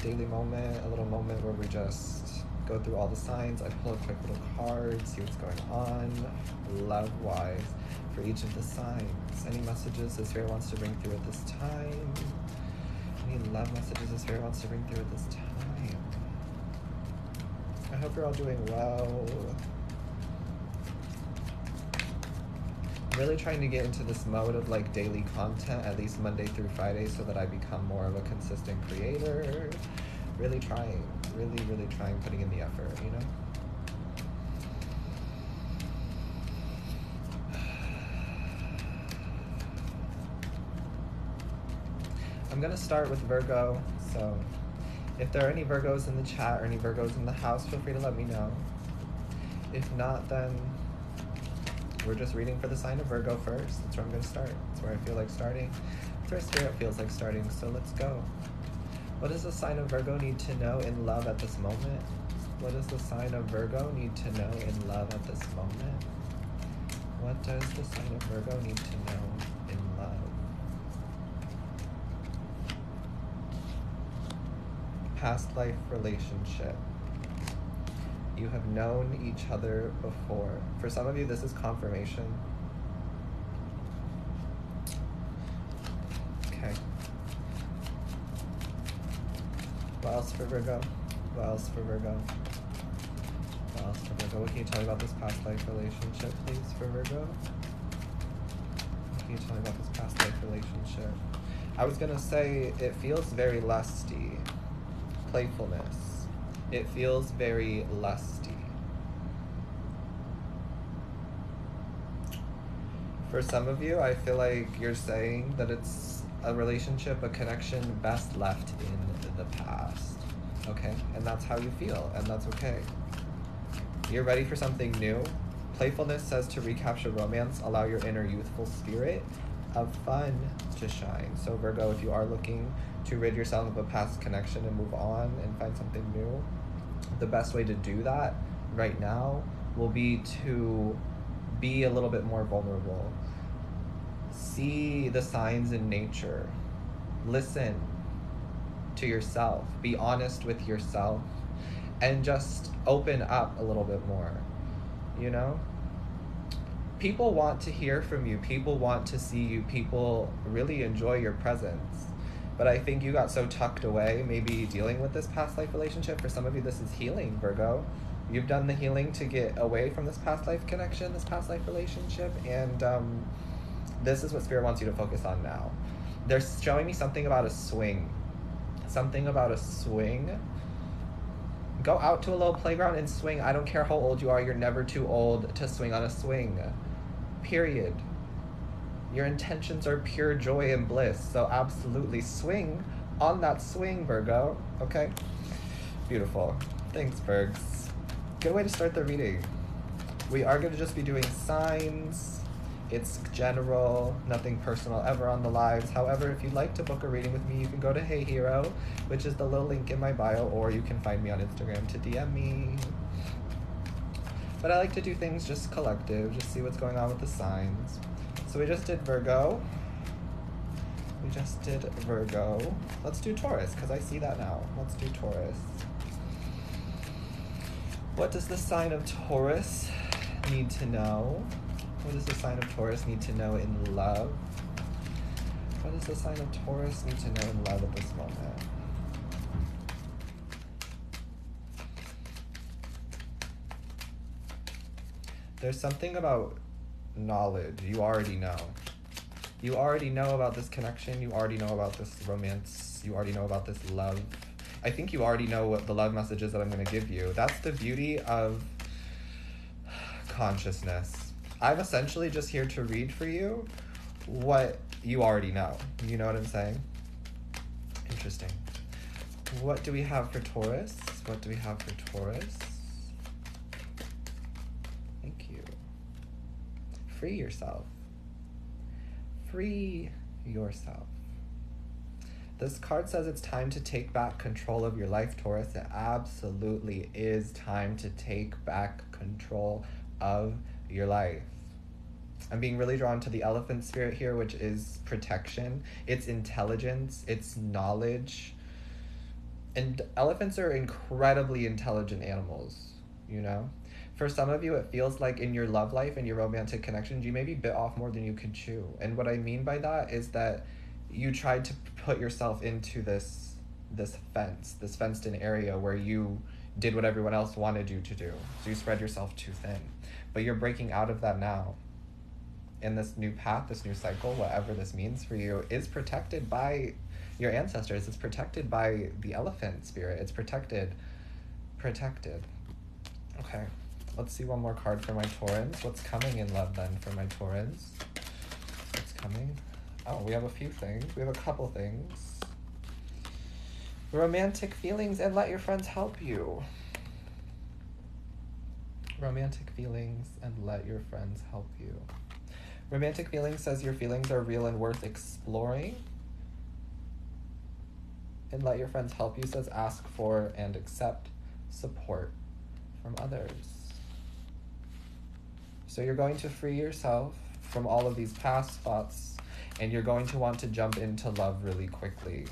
daily moment, a little moment where we just go through all the signs. I pull a quick little card, see what's going on, love-wise, for each of the signs. Any messages the Spirit wants to bring through at this time? Any love messages the Spirit wants to bring through at this time? I hope you're all doing well. Really trying to get into this mode of like daily content, at least Monday through Friday, so that I become more of a consistent creator. Really trying, really trying, putting in the effort, you know? I'm gonna start with Virgo, so if there are any Virgos in the chat or any Virgos in the house, feel free to let me know. If not, then we're just reading for the sign of Virgo first. That's where I'm gonna start. That's where I feel like starting. That's where Spirit feels like starting, so let's go. What does the sign of Virgo need to know in love at this moment? What does the sign of Virgo need to know in love at this moment? What does the sign of Virgo need to know in love? Past life relationship. You have known each other before. For some of you, this is confirmation. Okay. What else for Virgo? What else for Virgo? What else for Virgo? What can you tell me about this past life relationship, please, for Virgo? What can you tell me about this past life relationship? I was gonna say, it feels very lusty. Playfulness. It feels very lusty. For some of you, I feel like you're saying that it's a relationship, a connection best left in the past. Okay? And that's how you feel, and that's okay. You're ready for something new. Playfulness says to recapture romance, allow your inner youthful spirit of fun to shine. So Virgo, if you are looking to rid yourself of a past connection and move on and find something new, the best way to do that right now will be to be a little bit more vulnerable. See the signs in nature. Listen to yourself. Be honest with yourself. And just open up a little bit more, you know? People want to hear from you. People want to see you. People really enjoy your presence. But I think you got so tucked away, maybe dealing with this past life relationship. For some of you, this is healing, Virgo. You've done the healing to get away from this past life connection, this past life relationship, and this is what Spirit wants you to focus on now. They're showing me something about a swing. Something about a swing. Go out to a little playground and swing. I don't care how old you are, you're never too old to swing on a swing. Period. Your intentions are pure joy and bliss, so absolutely swing on that swing, Virgo, okay? Beautiful. Thanks, Virgs. Good way to start the reading. We are going to just be doing signs. It's general, nothing personal ever on the lives. However, if you'd like to book a reading with me, you can go to Hey Hero, which is the little link in my bio, or you can find me on Instagram to DM me. But I like to do things just collective, just see what's going on with the signs. So we just did Virgo. We just did Virgo. Let's do Taurus, because I see that now. Let's do Taurus. What does the sign of Taurus need to know? What does the sign of Taurus need to know in love? What does the sign of Taurus need to know in love at this moment? There's something about knowledge. You already know. You already know about this connection. You already know about this romance. You already know about this love. I think you already know what the love message is that I'm going to give you. That's the beauty of consciousness. I'm essentially just here to read for you what you already know. You know what I'm saying? Interesting. What do we have for Taurus? What do we have for Taurus? Thank you. Free yourself. Free yourself. This card says it's time to take back control of your life, Taurus. It absolutely is time to take back control of your life. I'm being really drawn to the elephant spirit here, which is protection. It's intelligence. It's knowledge. And elephants are incredibly intelligent animals, you know? For some of you, it feels like in your love life and your romantic connections, you maybe bit off more than you could chew. And what I mean by that is that you tried to put yourself into this fenced in area where you did what everyone else wanted you to do. So you spread yourself too thin. But you're breaking out of that now. And this new path, this new cycle, whatever this means for you, is protected by your ancestors. It's protected by the elephant spirit. It's protected. Okay, let's see one more card for my Taurans. What's coming in love then for my Taurans? What's coming? Oh, we have a few things. We have a couple things. Romantic feelings and let your friends help you. Romantic feelings and let your friends help you. Romantic feelings says your feelings are real and worth exploring. And let your friends help you says ask for and accept support from others. So you're going to free yourself from all of these past thoughts, and you're going to want to jump into love really quickly.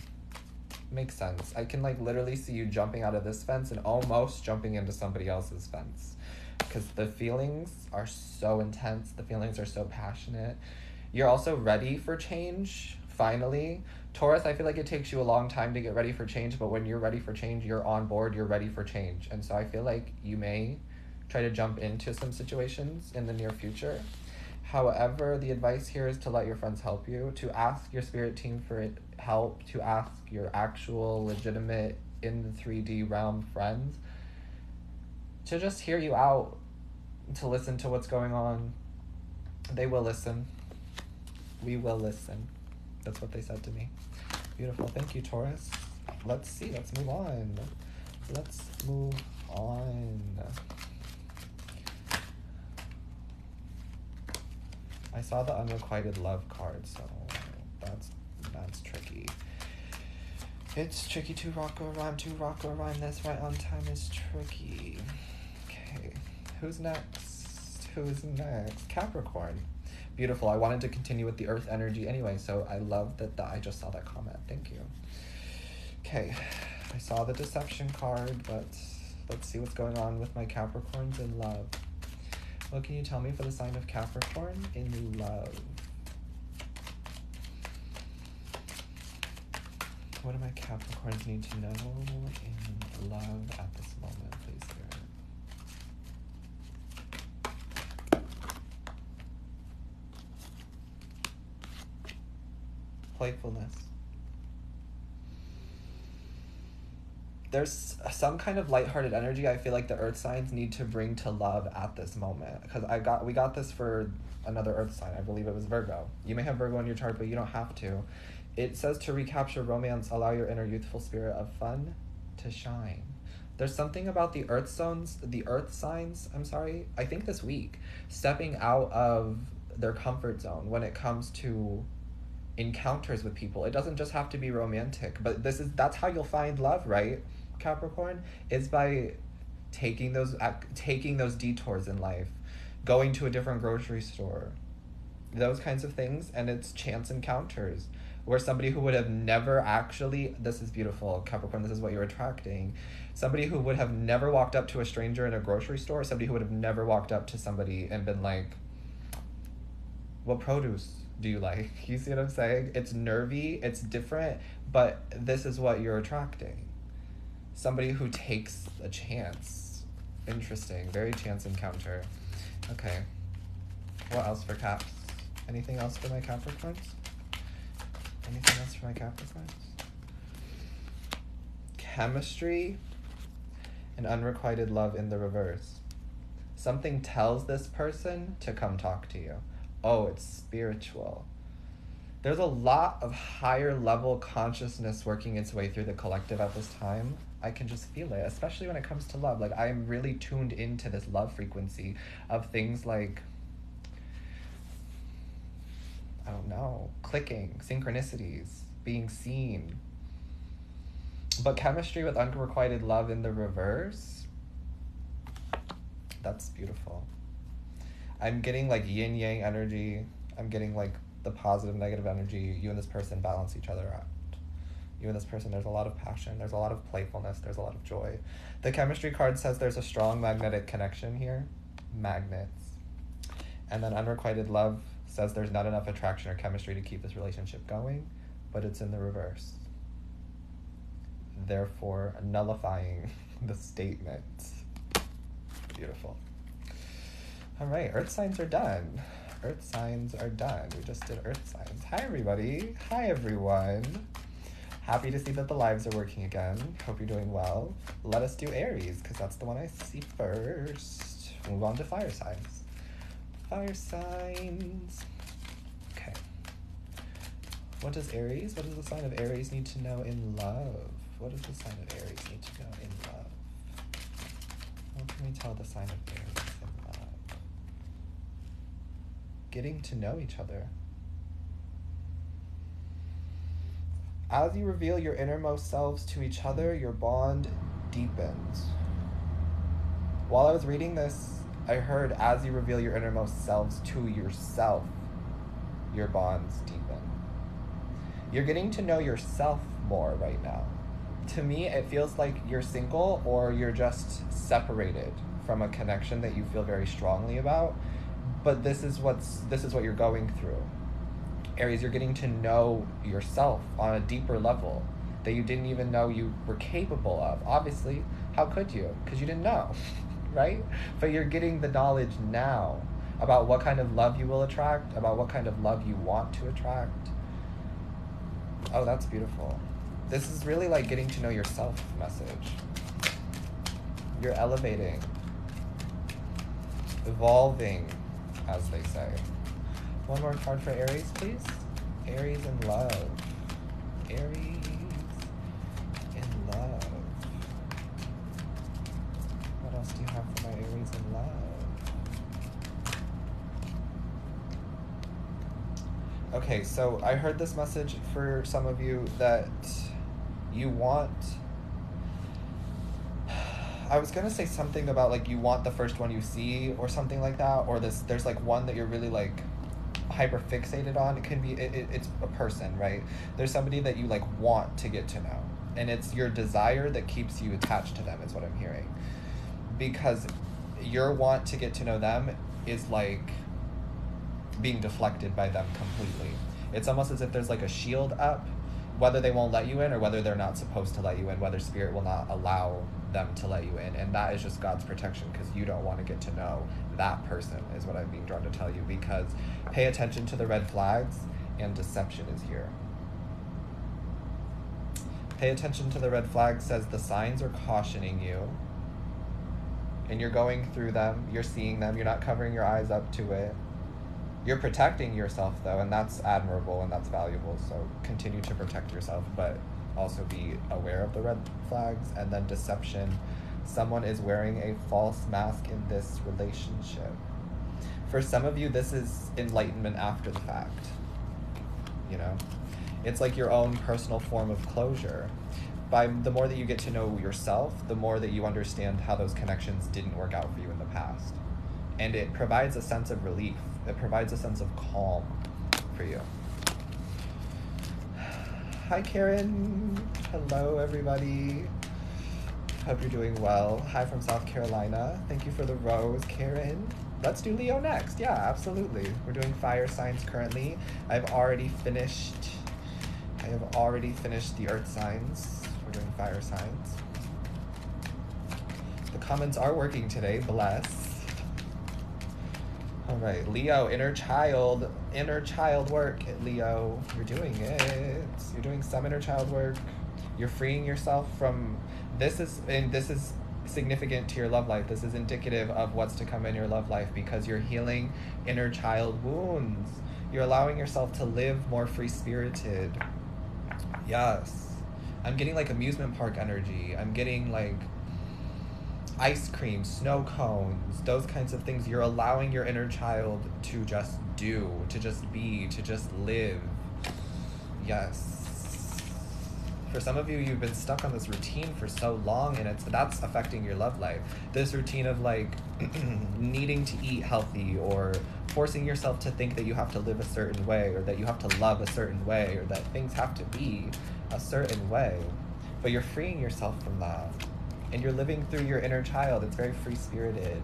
Makes sense. I can like literally see you jumping out of this fence and almost jumping into somebody else's fence, because the feelings are so intense. The feelings are so passionate. You're also ready for change, finally. Taurus, I feel like it takes you a long time to get ready for change, but when you're ready for change, you're on board, you're ready for change. And so I feel like you may try to jump into some situations in the near future. However, the advice here is to let your friends help you, to ask your spirit team for help, to ask your actual, legitimate, in the 3D realm friends to just hear you out, to listen to what's going on. They will listen. We will listen. That's what they said to me. Beautiful. Thank you, Taurus. Let's see. Let's move on. Let's move on. I saw the unrequited love card, so that's tricky. It's tricky to rock or rhyme. That's right on time is tricky. Okay, who's next? Capricorn. Beautiful. I wanted to continue with the earth energy anyway, so I love that I just saw that comment. Thank you. Okay, I saw the deception card, but let's see what's going on with my Capricorns in love. What can you tell me for the sign of Capricorn in love? What do my Capricorns need to know in love at this moment, please, Spirit? Playfulness. There's some kind of lighthearted energy I feel like the earth signs need to bring to love at this moment, because we got this for another earth sign. I believe it was Virgo. You may have Virgo in your chart, but you don't have to. It says to recapture romance, allow your inner youthful spirit of fun to shine. There's something about the earth signs, I think this week, stepping out of their comfort zone when it comes to encounters with people. It doesn't just have to be romantic, but that's how you'll find love, right, Capricorn? Is by taking those detours in life, going to a different grocery store, those kinds of things. And it's chance encounters where somebody who would have never actually, this is beautiful, Capricorn, this is what you're attracting. Somebody who would have never walked up to a stranger in a grocery store, somebody who would have never walked up to somebody and been like, what produce do you like? You see what I'm saying? It's nervy, it's different, but this is what you're attracting. Somebody who takes a chance. Interesting, very chance encounter. Okay, what else for Caps? Anything else for my Capricorns? Anything else for my Capricorns? Chemistry and unrequited love in the reverse. Something tells this person to come talk to you. Oh, it's spiritual. There's a lot of higher level consciousness working its way through the collective at this time. I can just feel it, especially when it comes to love. Like, I'm really tuned into this love frequency of things like, I don't know, clicking, synchronicities, being seen. But chemistry with unrequited love in the reverse, that's beautiful. I'm getting like yin yang energy. I'm getting like the positive, negative energy. You and this person balance each other out. You and this person, there's a lot of passion, there's a lot of playfulness, there's a lot of joy. The chemistry card says there's a strong magnetic connection here. Magnets. And then unrequited love says there's not enough attraction or chemistry to keep this relationship going, but it's in the reverse. Therefore, nullifying the statement. Beautiful. All right, earth signs are done. Earth signs are done. We just did earth signs. Hi, everybody. Hi, everyone. Happy to see that the lives are working again. Hope you're doing well. Let us do Aries, because that's the one I see first. Move on to fire signs. Fire signs. Okay. What does Aries, what does the sign of Aries need to know in love? What does the sign of Aries need to know in love? What can we tell the sign of Aries in love? Getting to know each other. As you reveal your innermost selves to each other, your bond deepens. While I was reading this, I heard as you reveal your innermost selves to yourself, your bonds deepen. You're getting to know yourself more right now. To me, it feels like you're single or you're just separated from a connection that you feel very strongly about, but this is what you're going through. Aries, you're getting to know yourself on a deeper level that you didn't even know you were capable of. Obviously, how could you? Because you didn't know, right? But you're getting the knowledge now about what kind of love you will attract, about what kind of love you want to attract. Oh, that's beautiful. This is really like getting to know yourself message. You're elevating, evolving, as they say. One more card for Aries, please. Aries in love. Aries in love. What else do you have for my Aries in love? Okay, so I heard this message for some of you that you want... I was gonna say something about like you want the first one you see or something like that, or there's like one that you're really like hyper fixated on. It can be it's a person, right? There's somebody that you like want to get to know, and it's your desire that keeps you attached to them is what I'm hearing, because your want to get to know them is like being deflected by them completely. It's almost as if there's like a shield up, whether they won't let you in or whether they're not supposed to let you in, whether spirit will not allow them to let you in, and that is just God's protection because you don't want to get to know that person is what I'm being drawn to tell you, because pay attention to the red flags and deception is here. Pay attention to the red flags says the signs are cautioning you and you're going through them, you're seeing them, you're not covering your eyes up to it. You're protecting yourself though, and that's admirable and that's valuable, so continue to protect yourself, but also be aware of the red flags. And then deception, someone is wearing a false mask in this relationship. For some of you, this is enlightenment after the fact, you know? It's like your own personal form of closure. By the more that you get to know yourself, the more that you understand how those connections didn't work out for you in the past. And it provides a sense of relief. It provides a sense of calm for you. Hi, Karen. Hello, everybody. Hope you're doing well. Hi from South Carolina. Thank you for the rose, Karen. Let's do Leo next. Yeah, absolutely. We're doing fire signs currently. I've already finished the earth signs. We're doing fire signs. The comments are working today. Bless. All right, Leo, inner child work. Leo, you're doing it. You're doing some inner child work. You're freeing yourself from, this is significant to your love life. This is indicative of what's to come in your love life because you're healing inner child wounds. You're allowing yourself to live more free-spirited. Yes. I'm getting like amusement park energy. I'm getting like ice cream, snow cones, those kinds of things. You're allowing your inner child to just do, to just be, to just live. Yes. For some of you, you've been stuck on this routine for so long, and that's affecting your love life. This routine of like needing to eat healthy, or forcing yourself to think that you have to live a certain way, or that you have to love a certain way, or that things have to be a certain way, but you're freeing yourself from that. And you're living through your inner child. It's very free-spirited.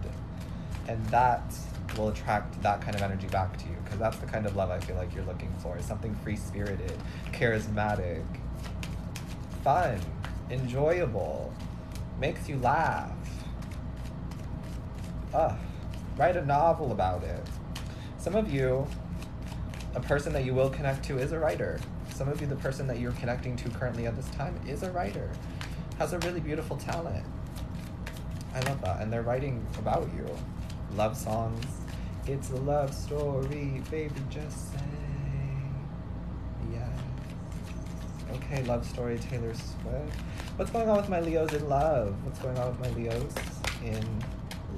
And that will attract that kind of energy back to you, because that's the kind of love I feel like you're looking for. Something free-spirited, charismatic, fun, enjoyable, makes you laugh. Write a novel about it. Some of you, a person that you will connect to is a writer. Some of you, the person that you're connecting to currently at this time is a writer, has a really beautiful talent. I love that. And they're writing about you. Love songs. It's a love story, baby, just say yes. Okay, love story, Taylor Swift. What's going on with my Leos in love? What's going on with my Leos in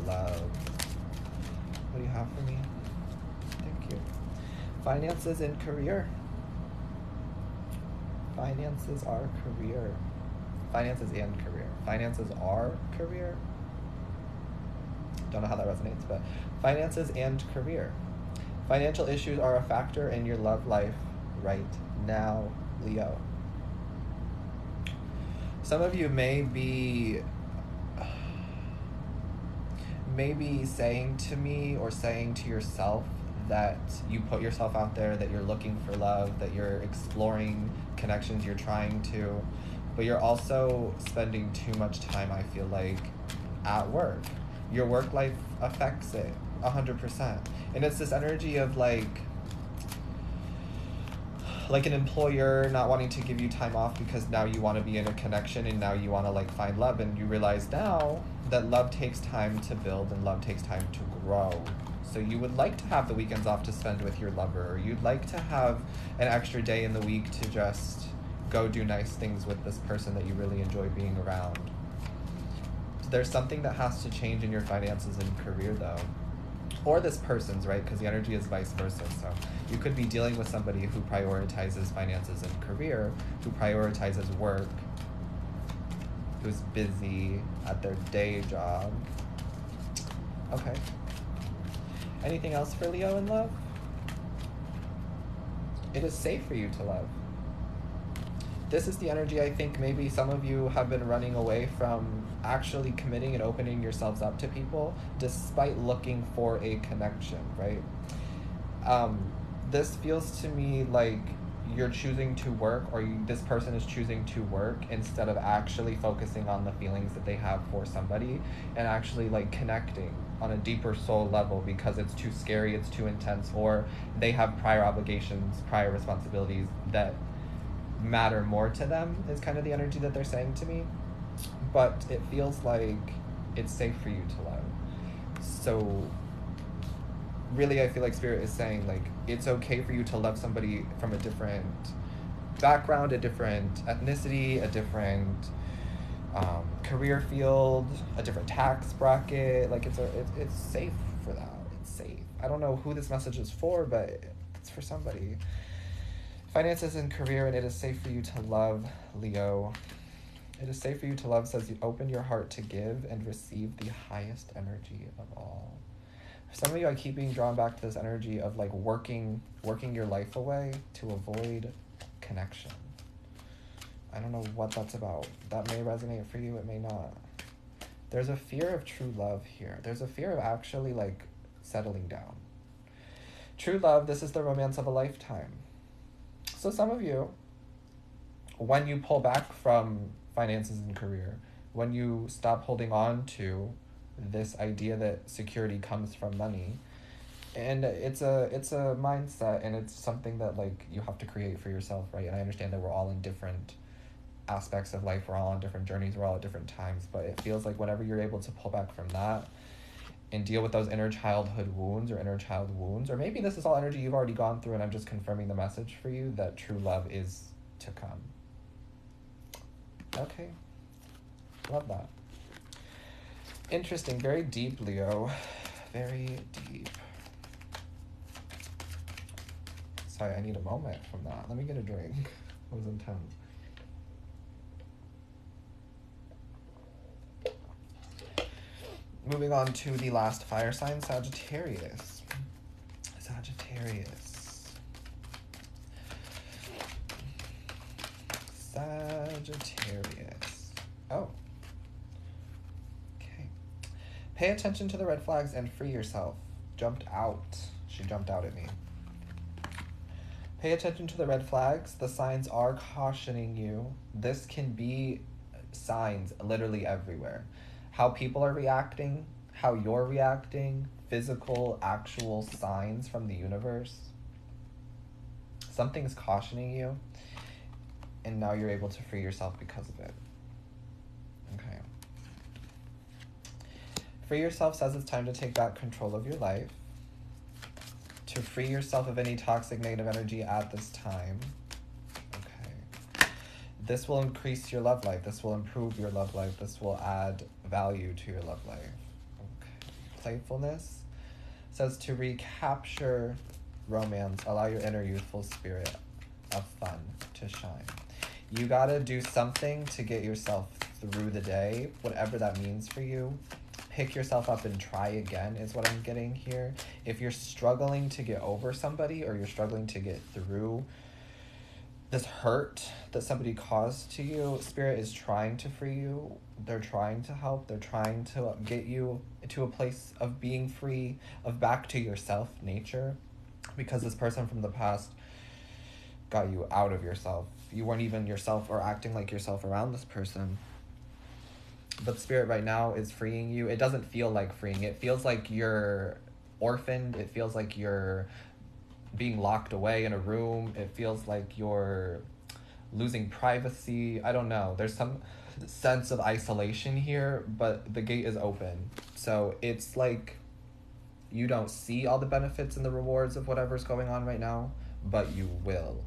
love? What do you have for me? Thank you. Finances and career. Finances are career. Finances and career. Finances are career. Don't know how that resonates, but finances and career. Financial issues are a factor in your love life right now, Leo. Some of you may be saying to me or saying to yourself that you put yourself out there, that you're looking for love, that you're exploring connections, you're trying to, but you're also spending too much time, I feel like, at work. Your work life affects it 100%. And it's this energy of like an employer not wanting to give you time off because now you want to be in a connection and now you want to like find love, and you realize now that love takes time to build and love takes time to grow. So you would like to have the weekends off to spend with your lover, or you'd like to have an extra day in the week to just go do nice things with this person that you really enjoy being around. There's something that has to change in your finances and career though. Or this person's, right? Because the energy is vice versa. So you could be dealing with somebody who prioritizes finances and career, who prioritizes work, who's busy at their day job. Okay. Anything else for Leo in love? It is safe for you to love. This is the energy I think maybe some of you have been running away from, actually committing and opening yourselves up to people despite looking for a connection, right? This feels to me like you're choosing to work, or this person is choosing to work instead of actually focusing on the feelings that they have for somebody and actually like connecting on a deeper soul level, because it's too scary, it's too intense, or they have prior obligations, prior responsibilities that matter more to them, is kind of the energy that they're saying to me. But it feels like it's safe for you to love. So really I feel like Spirit is saying like it's okay for you to love somebody from a different background, a different ethnicity, a different career field, a different tax bracket. Like it's safe for that. It's safe. I don't know who this message is for, but it's for somebody. Finances and career, and it is safe for you to love, Leo. It is safe for you to love says you open your heart to give and receive the highest energy of all. For some of you, I keep being drawn back to this energy of like working your life away to avoid connection. I don't know what that's about. That may resonate for you, it may not. There's a fear of true love here. There's a fear of actually like settling down. True love, this is the romance of a lifetime. So some of you, when you pull back from finances and career, when you stop holding on to this idea that security comes from money, and it's a mindset, and it's something that like you have to create for yourself, right? And I understand that we're all in different aspects of life, we're all on different journeys, we're all at different times, but it feels like whenever you're able to pull back from that and deal with those inner childhood wounds or inner child wounds, or maybe this is all energy you've already gone through and I'm just confirming the message for you that true love is to come. Okay, love that. Interesting, very deep, Leo, very deep. Sorry, I need a moment from that. Let me get a drink. That was intense. Moving on to the last fire sign, Sagittarius. Sagittarius. Sagittarius. Oh. Okay. Pay attention to the red flags and free yourself. Jumped out. She jumped out at me. Pay attention to the red flags. The signs are cautioning you. This can be signs literally everywhere. How people are reacting, how you're reacting, physical, actual signs from the universe. Something's cautioning you, and now you're able to free yourself because of it. Okay. Free yourself says it's time to take back control of your life. To free yourself of any toxic negative energy at this time. Okay. This will increase your love life. This will improve your love life. This will add value to your love life. Okay. Playfulness says to recapture romance. Allow your inner youthful spirit of fun to shine. You gotta do something to get yourself through the day, whatever that means for you. Pick yourself up and try again is what I'm getting here. If you're struggling to get over somebody, or you're struggling to get through this hurt that somebody caused to you, Spirit is trying to free you. They're trying to help. They're trying to get you to a place of being free, of back to yourself nature, because this person from the past got you out of yourself. You weren't even yourself or acting like yourself around this person. But Spirit right now is freeing you. It doesn't feel like freeing. It feels like you're orphaned. It feels like you're being locked away in a room. It feels like you're losing privacy. I don't know. There's some sense of isolation here, but the gate is open. So it's like you don't see all the benefits and the rewards of whatever's going on right now, but you will.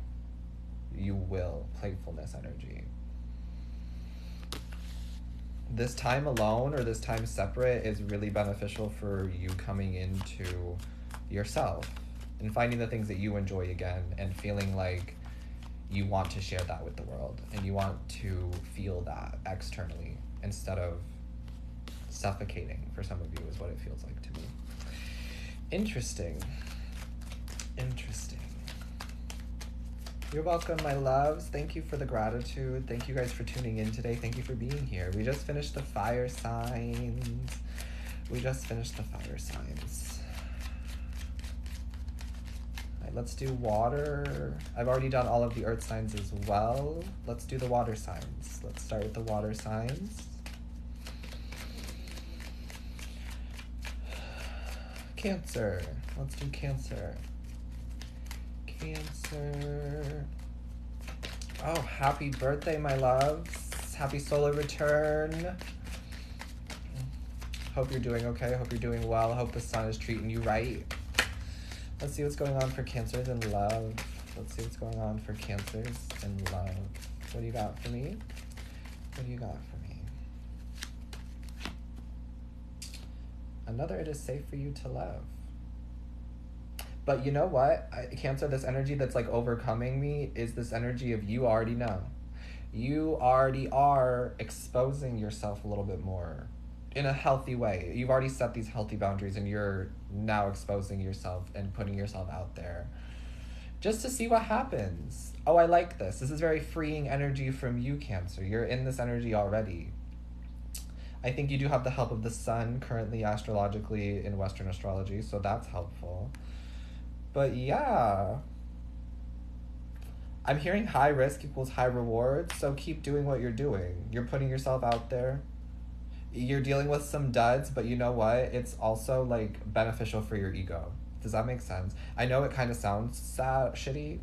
You will. Playfulness energy. This time alone or this time separate is really beneficial for you coming into yourself and finding the things that you enjoy again, and feeling like you want to share that with the world and you want to feel that externally instead of suffocating. For some of you is what it feels like to me. Interesting. Interesting. You're welcome, my loves. Thank you for the gratitude. Thank you guys for tuning in today. Thank you for being here. We just finished the fire signs. All right, let's do water. I've already done all of the earth signs as well. Let's do the water signs. Let's start with the water signs. Cancer. Let's do Cancer. Cancer. Oh, happy birthday, my loves. Happy solar return. Hope you're doing okay. Hope you're doing well. Hope the sun is treating you right. Let's see what's going on for Cancers in love. Let's see what's going on for Cancers in love. What do you got for me? What do you got for me? Another, it is safe for you to love. But you know what, Cancer, this energy that's like overcoming me is this energy of you already know. You already are exposing yourself a little bit more in a healthy way. You've already set these healthy boundaries and you're now exposing yourself and putting yourself out there just to see what happens. Oh, I like this. This is very freeing energy from you, Cancer. You're in this energy already. I think you do have the help of the sun currently astrologically in Western astrology, so that's helpful. But yeah, I'm hearing high risk equals high reward, so keep doing what you're doing. You're putting yourself out there. You're dealing with some duds, but you know what? It's also like beneficial for your ego. Does that make sense? I know it kind of sounds sad, shitty,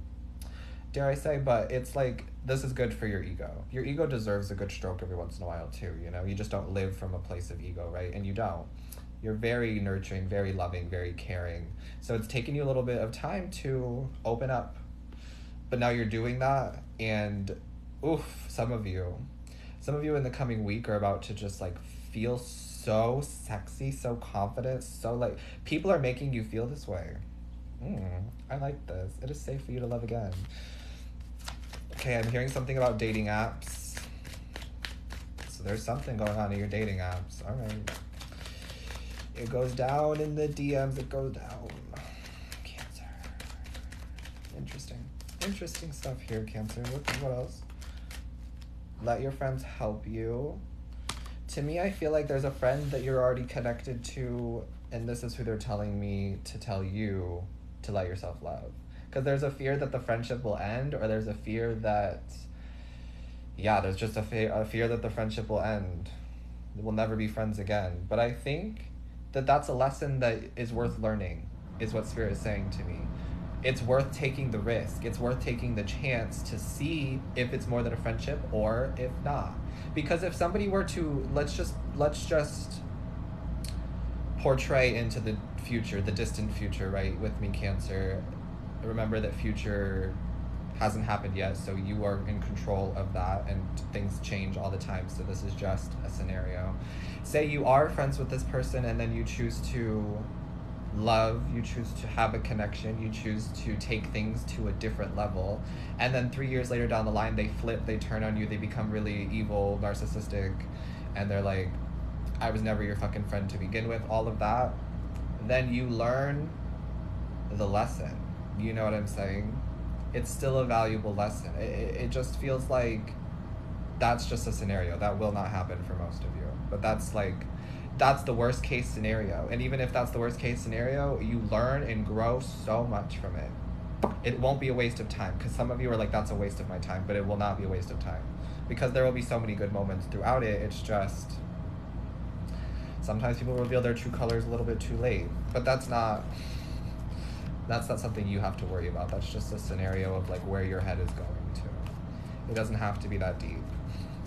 dare I say, but it's like, this is good for your ego. Your ego deserves a good stroke every once in a while too, you know? You just don't live from a place of ego, right? And you don't. You're very nurturing, very loving, very caring. So it's taken you a little bit of time to open up. But now you're doing that, and oof, some of you in the coming week are about to just like feel so sexy, so confident, so like, people are making you feel this way. I like this. It is safe for you to love again. Okay, I'm hearing something about dating apps. So there's something going on in your dating apps. All right. It goes down in the DMs. It goes down. Cancer. Interesting. Interesting stuff here, Cancer. What else? Let your friends help you. To me, I feel like there's a friend that you're already connected to, and this is who they're telling me to tell you to let yourself love. Because there's a fear that the friendship will end, or there's a fear that, yeah, there's just a fear that the friendship will end. We'll never be friends again. But I think that that's a lesson that is worth learning, is what Spirit is saying to me. It's worth taking the risk. It's worth taking the chance to see if it's more than a friendship or if not. Because if somebody were to, let's just portray into the future, the distant future, right? With me, Cancer. Remember that future hasn't happened yet, so you are in control of that, and things change all the time, so this is just a scenario. Say you are friends with this person, and then you choose to love, you choose to have a connection, you choose to take things to a different level, and then 3 years later down the line, they flip, they turn on you, they become really evil, narcissistic, and they're like, I was never your fucking friend to begin with, all of that. Then you learn the lesson. You know what I'm saying? It's still a valuable lesson. It just feels like that's just a scenario. That will not happen for most of you. But that's the worst case scenario. And even if that's the worst case scenario, you learn and grow so much from it. It won't be a waste of time, because some of you are like, that's a waste of my time, but it will not be a waste of time. Because there will be so many good moments throughout it. It's just, sometimes people reveal their true colors a little bit too late. But that's not something you have to worry about. That's just a scenario of like where your head is going to. It doesn't have to be that deep.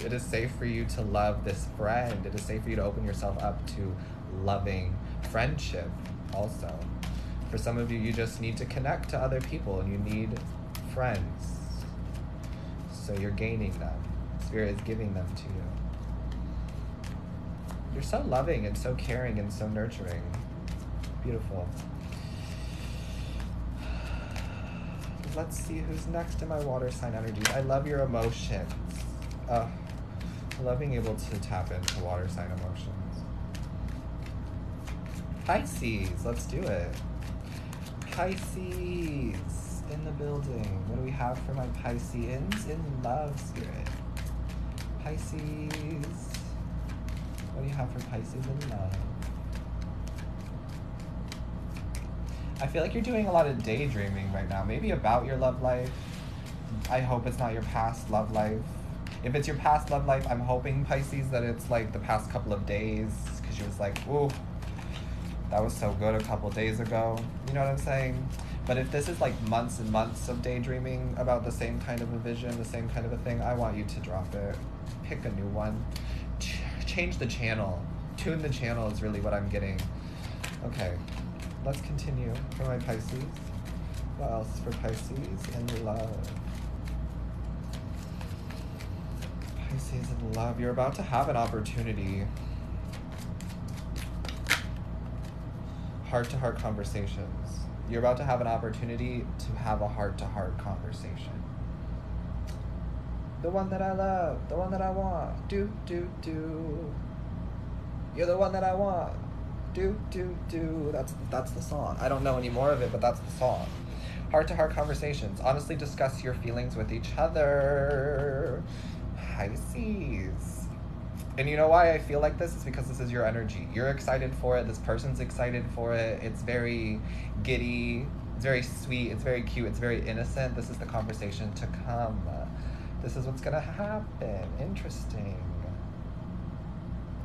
It is safe for you to love this friend. It is safe for you to open yourself up to loving friendship also. For some of you, you just need to connect to other people, and you need friends. So you're gaining them. Spirit is giving them to you. You're so loving and so caring and so nurturing. Beautiful. Let's see who's next in my water sign energy. I love your emotions. I love being able to tap into water sign emotions. Pisces, let's do it. Pisces in the building. What do we have for my Pisceans in love, Spirit? Pisces. What do you have for Pisces in love? I feel like you're doing a lot of daydreaming right now, maybe about your love life. I hope it's not your past love life. If it's your past love life, I'm hoping, Pisces, that it's like the past couple of days, because you was like, ooh, that was so good a couple days ago. You know what I'm saying? But if this is like months and months of daydreaming about the same kind of a vision, the same kind of a thing, I want you to drop it. Pick a new one. Change the channel. Tune the channel is really what I'm getting. Okay. Let's continue for my Pisces. What else for Pisces in love? Pisces in love. You're about to have an opportunity. Heart-to-heart conversations. You're about to have an opportunity to have a heart-to-heart conversation. The one that I love. The one that I want. Do, do, do. You're the one that I want. Do, do, do. That's the song. I don't know any more of it, but that's the song. Heart-to-heart conversations. Honestly discuss your feelings with each other. Pisces. And you know why I feel like this? It's because this is your energy. You're excited for it. This person's excited for it. It's very giddy. It's very sweet. It's very cute. It's very innocent. This is the conversation to come. This is what's gonna happen. Interesting.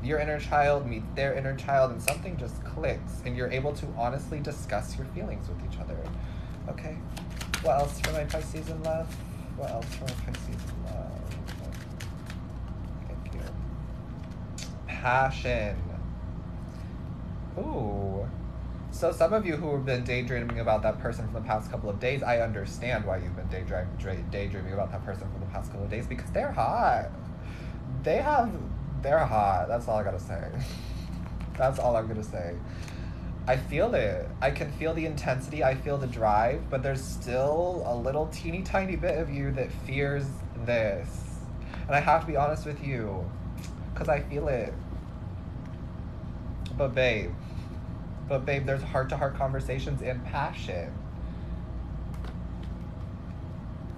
Your inner child meets their inner child, and something just clicks, and you're able to honestly discuss your feelings with each other. Okay. What else for my Pisces in love? What else for my Pisces in love? Thank you. Passion. Ooh. So some of you who have been daydreaming about that person for the past couple of days, I understand why you've been daydreaming about that person for the past couple of days, because they're hot. They're hot. That's all I gotta say. That's all I'm gonna say. I feel it. I can feel the intensity. I feel the drive, but there's still a little teeny tiny bit of you that fears this. And I have to be honest with you, because I feel it. But babe, there's heart-to-heart conversations and passion.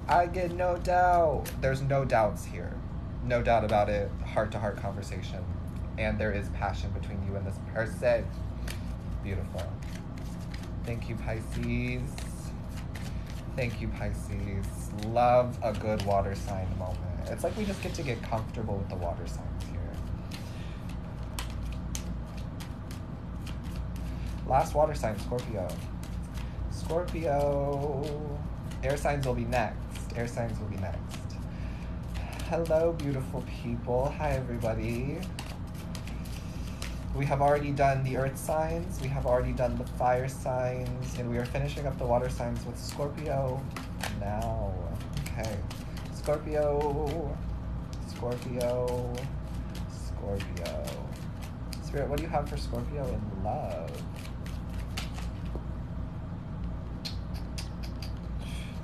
I get no doubt. There's no doubts here. No doubt about it, heart-to-heart conversation. And there is passion between you and this person. Beautiful. Thank you, Pisces. Thank you, Pisces. Love a good water sign moment. It's like we just get to get comfortable with the water signs here. Last water sign, Scorpio. Scorpio. Air signs will be next. Air signs will be next. Hello, beautiful people. Hi, everybody. We have already done the earth signs. We have already done the fire signs. And we are finishing up the water signs with Scorpio now. Okay. Scorpio. Scorpio. Scorpio. Spirit, what do you have for Scorpio in love?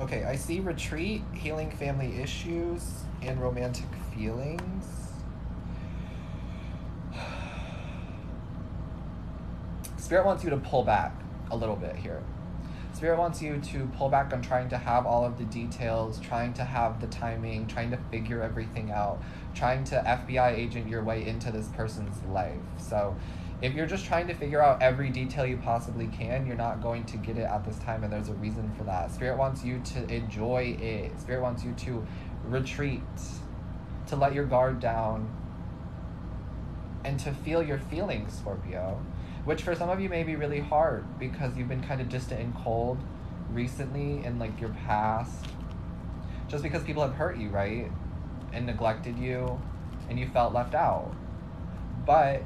Okay, I see retreat, healing family issues, and romantic feelings. Spirit wants you to pull back a little bit here. Spirit wants you to pull back on trying to have all of the details, trying to have the timing, trying to figure everything out, trying to FBI agent your way into this person's life. So if you're just trying to figure out every detail you possibly can, you're not going to get it at this time, and there's a reason for that. Spirit wants you to enjoy it. Spirit wants you to retreat, to let your guard down, and to feel your feelings, Scorpio. Which for some of you may be really hard because you've been kind of distant and cold recently in like your past. Just because people have hurt you, right? And neglected you, and you felt left out. But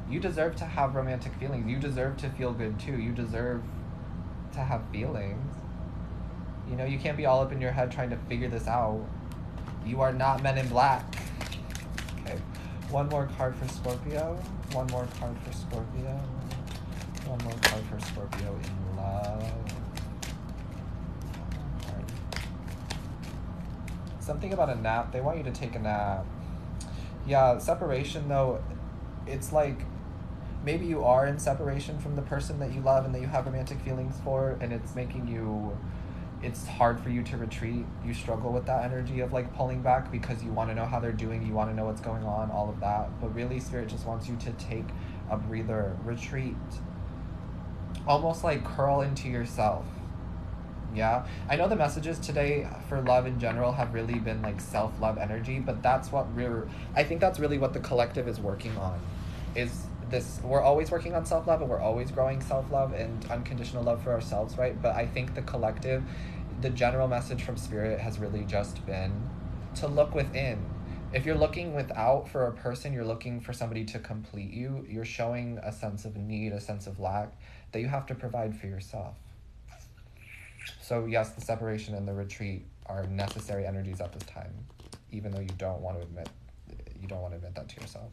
you deserve to have romantic feelings. You deserve to feel good too. You deserve to have feelings. You know, you can't be all up in your head trying to figure this out. You are not Men in Black. Okay. One more card for Scorpio. One more card for Scorpio. One more card for Scorpio in love. Something about a nap. They want you to take a nap. Yeah, separation though, it's like maybe you are in separation from the person that you love and that you have romantic feelings for, and it's making you, it's hard for you to retreat. You struggle with that energy of like pulling back because you want to know how they're doing, you want to know what's going on, all of that. But really, Spirit just wants you to take a breather, retreat, almost like curl into yourself. Yeah, I know the messages today for love in general have really been like self-love energy, but that's what I think that's really what the collective is working on, is this, we're always working on self-love and we're always growing self-love and unconditional love for ourselves, right? But I think the collective, the general message from Spirit has really just been to look within. If you're looking without for a person, you're looking for somebody to complete you, you're showing a sense of need, a sense of lack that you have to provide for yourself. So yes, the separation and the retreat are necessary energies at this time, even though you don't want to admit that to yourself.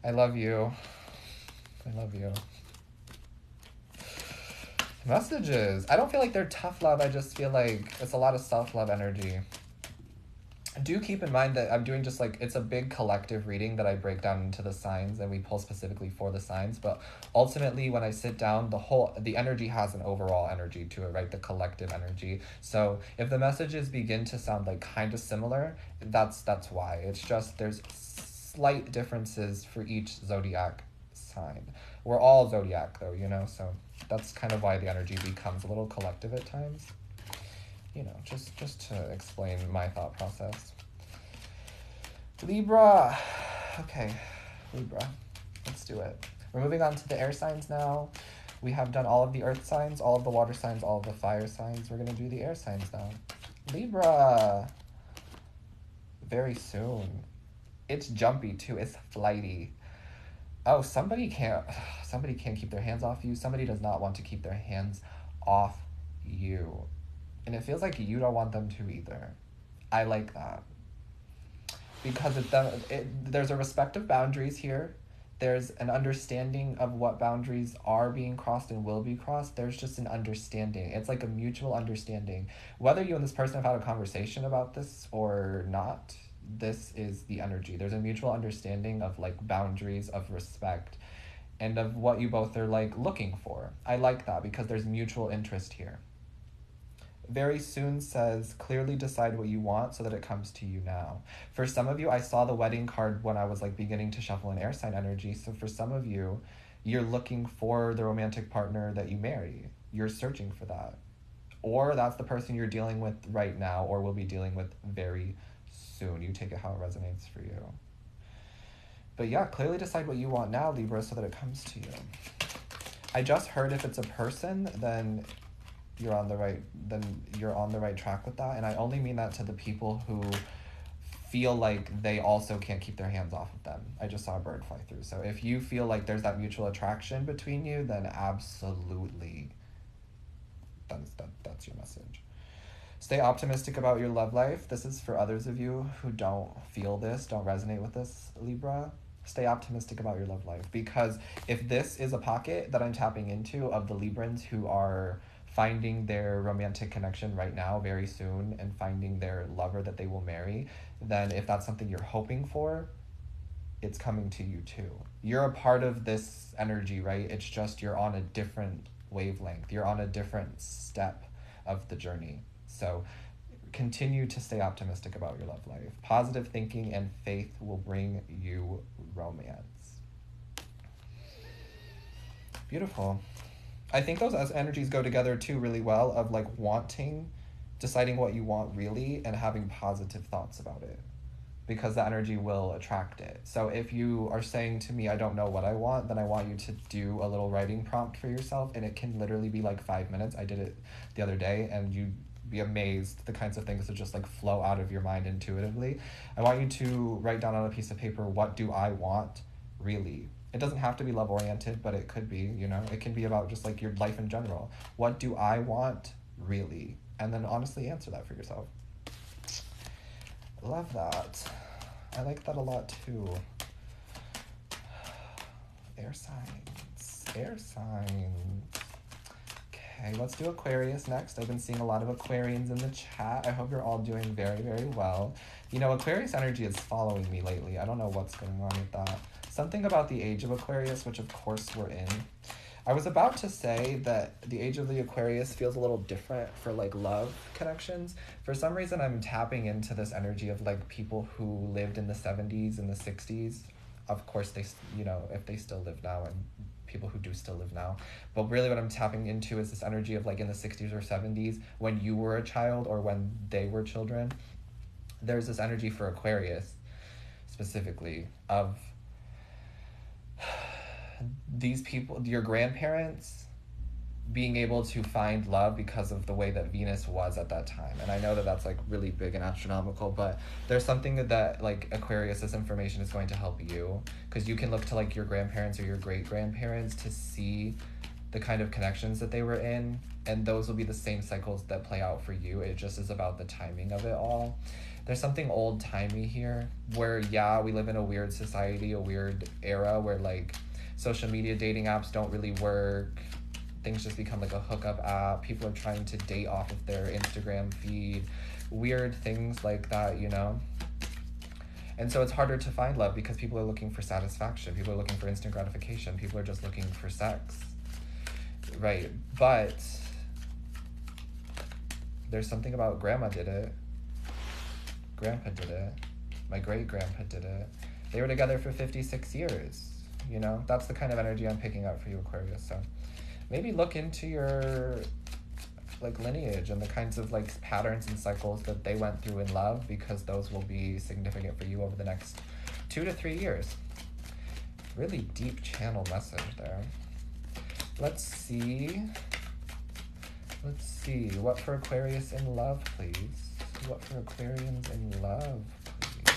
I love you. I love you. Messages. I don't feel like they're tough love. I just feel like it's a lot of self-love energy. Do keep in mind that I'm doing just like, it's a big collective reading that I break down into the signs and we pull specifically for the signs. But ultimately, when I sit down, the energy has an overall energy to it, right? The collective energy. So if the messages begin to sound like kind of similar, that's why. It's just there's slight differences for each zodiac sign. We're all zodiac though, you know? So that's kind of why the energy becomes a little collective at times. You know, just to explain my thought process. Libra. Okay, Libra. Let's do it. We're moving on to the air signs now. We have done all of the earth signs, all of the water signs, all of the fire signs. We're going to do the air signs now. Libra. Very soon. It's jumpy too. It's flighty. Oh, somebody can't keep their hands off you. Somebody does not want to keep their hands off you. And it feels like you don't want them to either. I like that. Because there's a respect of boundaries here. There's an understanding of what boundaries are being crossed and will be crossed. There's just an understanding. It's like a mutual understanding. Whether you and this person have had a conversation about this or not, this is the energy. There's a mutual understanding of like boundaries, of respect, and of what you both are like looking for. I like that because there's mutual interest here. very soon says, clearly decide what you want so that it comes to you now. For some of you, I saw the wedding card when I was like beginning to shuffle an air sign energy. So for some of you, you're looking for the romantic partner that you marry. You're searching for that. Or that's the person you're dealing with right now or will be dealing with very soon. You take it how it resonates for you. But yeah, clearly decide what you want now, Libra, so that it comes to you. I just heard if it's a person, then you're on the right track with that. And I only mean that to the people who feel like they also can't keep their hands off of them. I just saw a bird fly through. So if you feel like there's that mutual attraction between you, then absolutely that's your message. Stay optimistic about your love life. This is for others of you who don't feel this, don't resonate with this, Libra. Stay optimistic about your love life, because if this is a pocket that I'm tapping into of the Librans who are finding their romantic connection right now, very soon, and finding their lover that they will marry, then if that's something you're hoping for, it's coming to you too. You're a part of this energy, right? It's just you're on a different wavelength. You're on a different step of the journey. So continue to stay optimistic about your love life. Positive thinking and faith will bring you romance. Beautiful. I think those energies go together too really well, of like wanting, deciding what you want really, and having positive thoughts about it, because the energy will attract it. So if you are saying to me, I don't know what I want, then I want you to do a little writing prompt for yourself, and it can literally be like 5 minutes. I did it the other day, and you'd be amazed the kinds of things that just like flow out of your mind intuitively. I want you to write down on a piece of paper, what do I want really? It doesn't have to be love oriented, but it could be, you know, it can be about just like your life in general. What do I want really? And then honestly answer that for yourself. Love that. I like that a lot too. Air signs. Air signs. Okay, let's do Aquarius next. I've been seeing a lot of Aquarians in the chat. I hope you're all doing very, very well. You know, Aquarius energy is following me lately. I don't know what's going on with that. Something about the age of Aquarius, which of course we're in. I was about to say that the age of the Aquarius feels a little different for like love connections. For some reason, I'm tapping into this energy of like people who lived in the 70s and the 60s. Of course, they, you know, if they still live now, and people who do still live now. But really what I'm tapping into is this energy of like in the 60s or 70s, when you were a child or when they were children. There's this energy for Aquarius specifically of these people, your grandparents, being able to find love because of the way that Venus was at that time. And I know that that's like really big and astronomical, but there's something that like Aquarius, this information is going to help you, because you can look to like your grandparents or your great grandparents to see the kind of connections that they were in, and those will be the same cycles that play out for you. It just is about the timing of it all. There's something old-timey here where, yeah, we live in a weird society, a weird era where like social media dating apps don't really work. Things just become like a hookup app. People are trying to date off of their Instagram feed. Weird things like that, you know? And so it's harder to find love because people are looking for satisfaction. People are looking for instant gratification. People are just looking for sex. Right, but there's something about grandma did it. Grandpa did it. My great-grandpa did it. They were together for 56 years. You know, that's the kind of energy I'm picking up for you, Aquarius. So maybe look into your like lineage and the kinds of like patterns and cycles that they went through in love, because those will be significant for you over the next 2 to 3 years. Really deep channel message there. Let's see. What for Aquarius in love, please? What for Aquarians in love, please?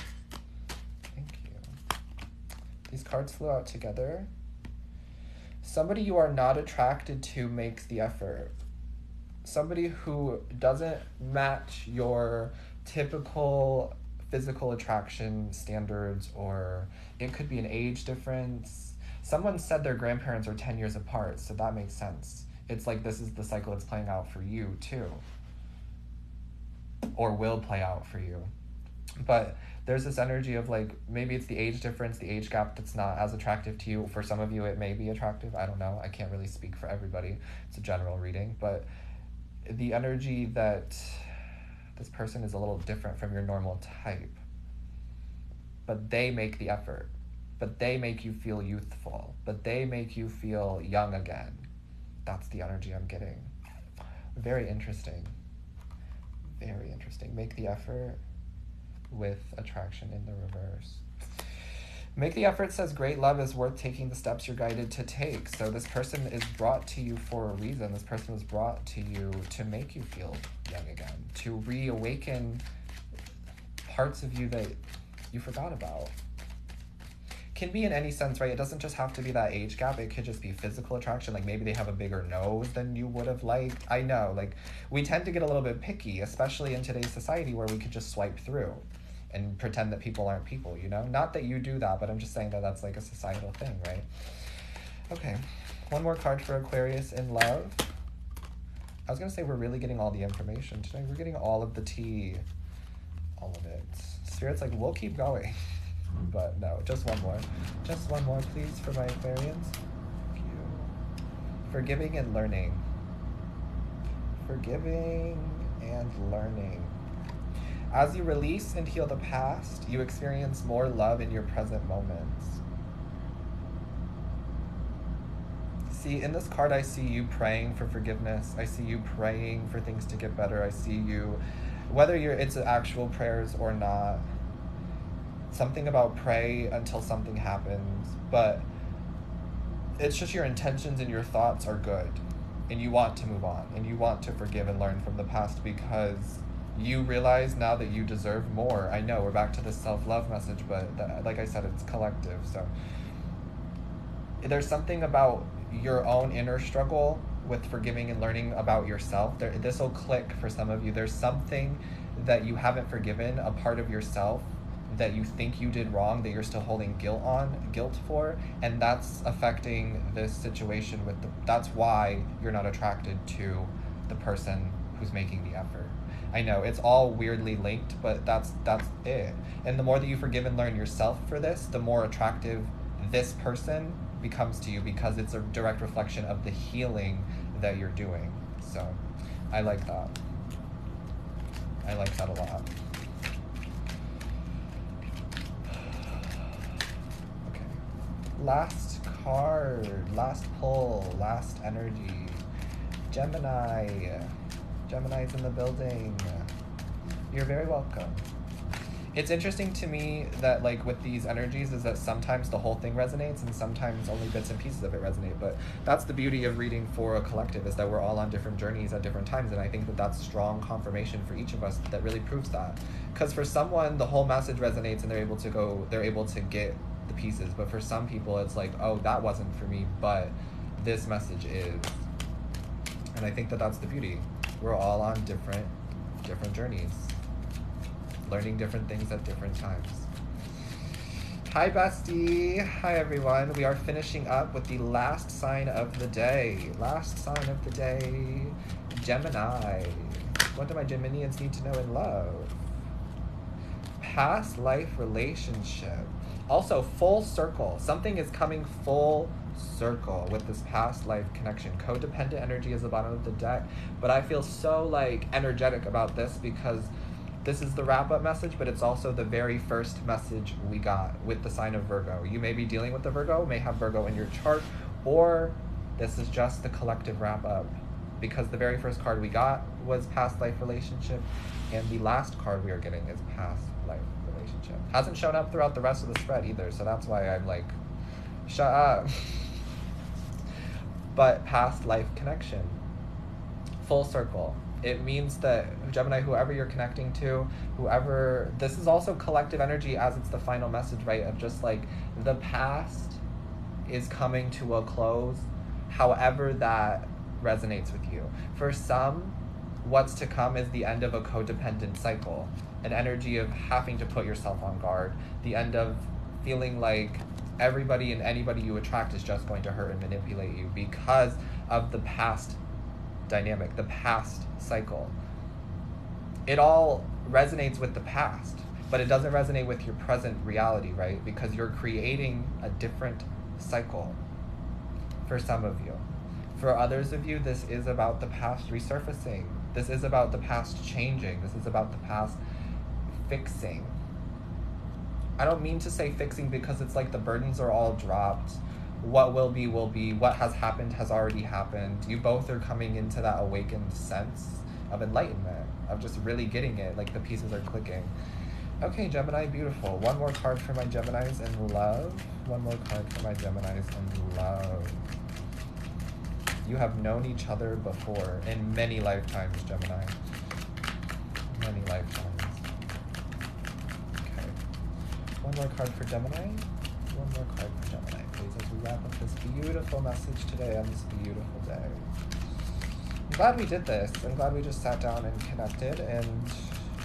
Thank you. These cards flew out together. Somebody you are not attracted to makes the effort. Somebody who doesn't match your typical physical attraction standards, or it could be an age difference. Someone said their grandparents are 10 years apart, so that makes sense. It's like this is the cycle that's playing out for you too, or will play out for you. But there's this energy of like, maybe it's the age difference, the age gap that's not as attractive to you. For some of you, it may be attractive. I don't know. I can't really speak for everybody. It's a general reading. But the energy that this person is a little different from your normal type, but they make the effort, but they make you feel youthful, but they make you feel young again. That's the energy I'm getting. Very interesting. Very interesting. Make the effort with attraction in the reverse. Make the effort says great love is worth taking the steps you're guided to take. So this person is brought to you for a reason. This person was brought to you to make you feel young again, to reawaken parts of you that you forgot about. Can be in any sense, right? It doesn't just have to be that age gap. It could just be physical attraction. Like maybe they have a bigger nose than you would have liked. I know, like we tend to get a little bit picky, especially in today's society where we could just swipe through and pretend that people aren't people, you know? Not that you do that, but I'm just saying that that's like a societal thing, right? Okay, one more card for Aquarius in love. I was gonna say we're really getting all the information today. We're getting all of the tea, all of it. Spirit's like, we'll keep going. But no, just one more. Just one more, please, for my Aquarians. Thank you. Forgiving and learning. Forgiving and learning. As you release and heal the past, you experience more love in your present moments. See, in this card, I see you praying for forgiveness. I see you praying for things to get better. I see you, whether it's actual prayers or not, something about pray until something happens, but it's just your intentions and your thoughts are good, and you want to move on, and you want to forgive and learn from the past because you realize now that you deserve more. I know we're back to this self-love message, but like I said, it's collective. So there's something about your own inner struggle with forgiving and learning about yourself. This will click for some of you. There's something that you haven't forgiven, a part of yourself that you think you did wrong, that you're still holding guilt for, and that's affecting this situation that's why you're not attracted to the person who's making the effort. I know it's all weirdly linked, but that's it. And the more that you forgive and learn yourself for this, the more attractive this person becomes to you, because it's a direct reflection of the healing that you're doing. So I like that. I like that a lot. Okay. Last card, last pull, last energy. Gemini. Gemini's in the building. You're very welcome. It's interesting to me that like with these energies is that sometimes the whole thing resonates and sometimes only bits and pieces of it resonate. But that's the beauty of reading for a collective, is that we're all on different journeys at different times. And I think that that's strong confirmation for each of us that really proves that. Because for someone, the whole message resonates and they're able to get the pieces. But for some people, it's like, oh, that wasn't for me, but this message is. And I think that that's the beauty. We're all on different journeys, learning different things at different times. Hi, bestie. Hi, everyone. We are finishing up with the last sign of the day. Last sign of the day, Gemini. What do my Geminians need to know in love? Past life relationship. Also, full circle. Something is coming full circle with this past life connection. Codependent energy is the bottom of the deck, but I feel so like energetic about this because this is the wrap-up message, but it's also the very first message we got with the sign of Virgo. You may be dealing with the Virgo, may have Virgo in your chart, or this is just the collective wrap-up, because the very first card we got was past life relationship, and the last card we are getting is past life relationship. Hasn't shown up throughout the rest of the spread either, so that's why I'm like, shut up. But past life connection, full circle. It means that Gemini, whoever you're connecting to, this is also collective energy, as it's the final message, right? Of just like the past is coming to a close, however that resonates with you. For some, what's to come is the end of a codependent cycle, an energy of having to put yourself on guard, the end of feeling like everybody and anybody you attract is just going to hurt and manipulate you because of the past dynamic, the past cycle. It all resonates with the past, but it doesn't resonate with your present reality, right? Because you're creating a different cycle for some of you. For others of you, this is about the past resurfacing. This is about the past changing. This is about the past fixing. I don't mean to say fixing because it's like the burdens are all dropped. What will be, will be. What has happened has already happened. You both are coming into that awakened sense of enlightenment, of just really getting it, like the pieces are clicking. Okay, Gemini, beautiful. One more card for my Geminis in love. One more card for my Geminis in love. You have known each other before in many lifetimes, Gemini. Many lifetimes. Okay. One more card for Gemini. One more card for Gemini, please, as we wrap up this beautiful message today on this beautiful day. I'm glad we did this. I'm glad we just sat down and connected and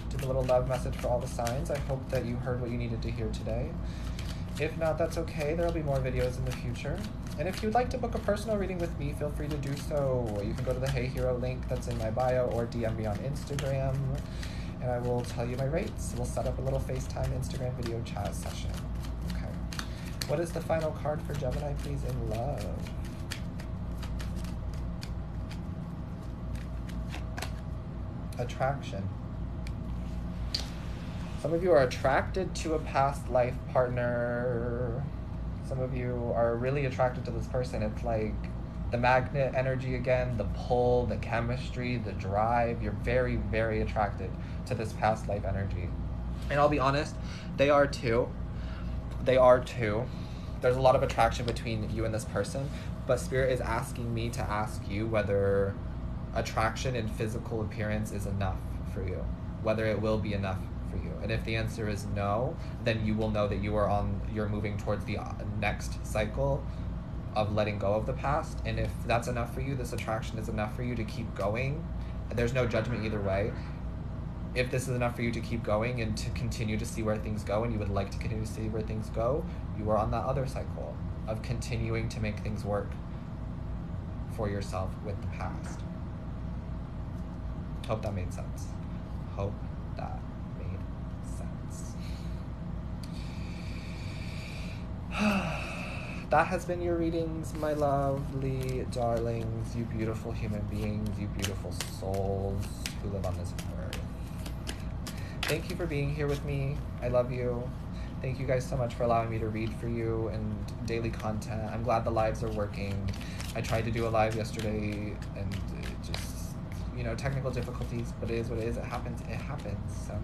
did a little love message for all the signs. I hope that you heard what you needed to hear today. If not, that's okay. There'll be more videos in the future. And if you'd like to book a personal reading with me, feel free to do so. You can go to the Hey Hero link that's in my bio or DM me on Instagram, and I will tell you my rates. We'll set up a little FaceTime Instagram video chat session. Okay. What is the final card for Gemini, please, in love? Attraction. Some of you are attracted to a past life partner. Some of you are really attracted to this person. It's like the magnet energy again, the pull, the chemistry, the drive. You're very, very attracted to this past life energy. And I'll be honest, they are too. They are too. There's a lot of attraction between you and this person, but Spirit is asking me to ask you whether attraction and physical appearance is enough for you, whether it will be enough for you. And if the answer is no, then you will know that you're moving towards the next cycle of letting go of the past. And if that's enough for you, this attraction is enough for you to keep going. There's no judgment either way. If this is enough for you to keep going and to continue to see where things go, and you would like to continue to see where things go, you are on that other cycle of continuing to make things work for yourself with the past. Hope that made sense. Hope that made sense. That has been your readings, my lovely darlings, you beautiful human beings, you beautiful souls who live on this earth. Thank you for being here with me. I love you. Thank you guys so much for allowing me to read for you and daily content. I'm glad the lives are working. I tried to do a live yesterday and it just, you know, technical difficulties, but it is what it is. It happens. So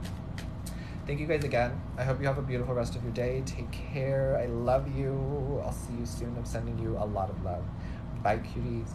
thank you guys again. I hope you have a beautiful rest of your day. Take care. I love you. I'll see you soon. I'm sending you a lot of love. Bye, cuties.